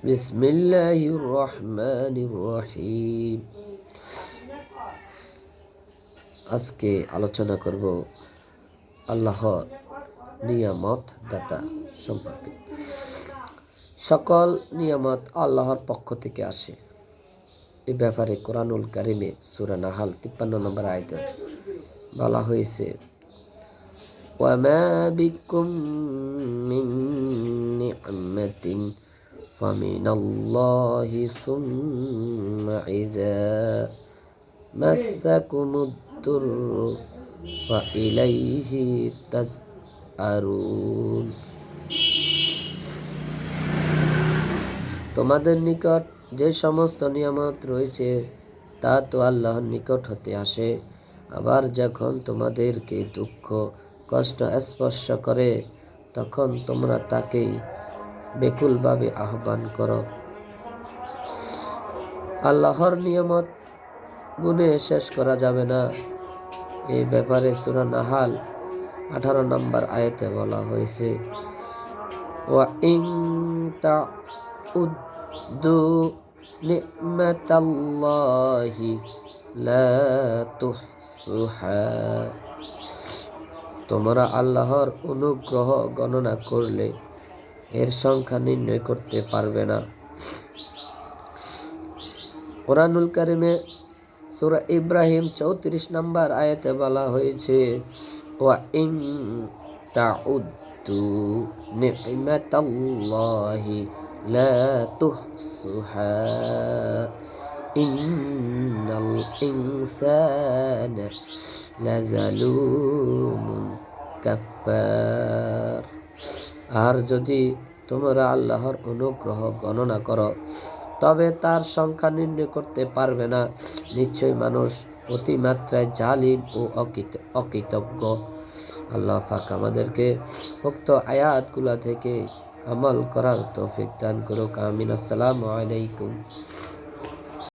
বিসমিল্লাহির রহমানির রহিম। আজকে আলোচনা করব আল্লাহর নিয়ামত দাতা সম্পর্কে। সকল নিয়ামত আল্লাহর পক্ষ থেকে আসে। এ ব্যাপারে কোরআনুল কারিমে সূরা নাহাল 53 নম্বর আয়াতে বলা হয়েছে, ওয়ামা বিকুম মিন নি'মাতিন ফামিনাল্লাহি সুম্মা ইযা মাসসাকুমুদ দুররু ফা ইলাইহি তাসআরুন। তোমাদের নিকট যে সমস্ত নিয়ামত রয়েছে তা তো আল্লাহর নিকট হতে আসে। আবার যখন তোমাদেরকে দুঃখ কষ্ট স্পর্শ করে তখন তোমরা তাকেই বেকুলভাবে আহ্বান করো। আল্লাহর নিয়ামত গুণে শেষ করা যাবে না। এই ব্যাপারে সূরা নাহাল 18 নম্বর আয়াতে বলা হয়েছে, ওয়া ইন তাউদ্দু নি'মাতাল্লাহি লা তুহসুহা। তোমরা আল্লাহর অনুগ্রহ গণনা করলে এর সংখ্যা নির্ণয় করতে পারবে না। কোরআনুল কারিমে সূরা ইব্রাহিম 34 নম্বর আয়াতে বলা হয়েছে, ওয়া ইন তাউদ্দু নি'মাতাল্লাহি লা তুহসুহা ইন্নাল ইনসানা লাযালুমুন কাফফার। আর যদি তোমরা আল্লাহর অনুগ্রহ গণনা করো তবে তার সংখ্যা নির্ণয় করতে পারবে না। নিশ্চয় মানুষ অতিমাত্রায় জালিম ও অকৃতজ্ঞ। আল্লাহ পাক আমাদেরকে উক্ত আয়াতগুলা থেকে আমল করার তৌফিক দান করুক। আমিন। আসসালামু আলাইকুম।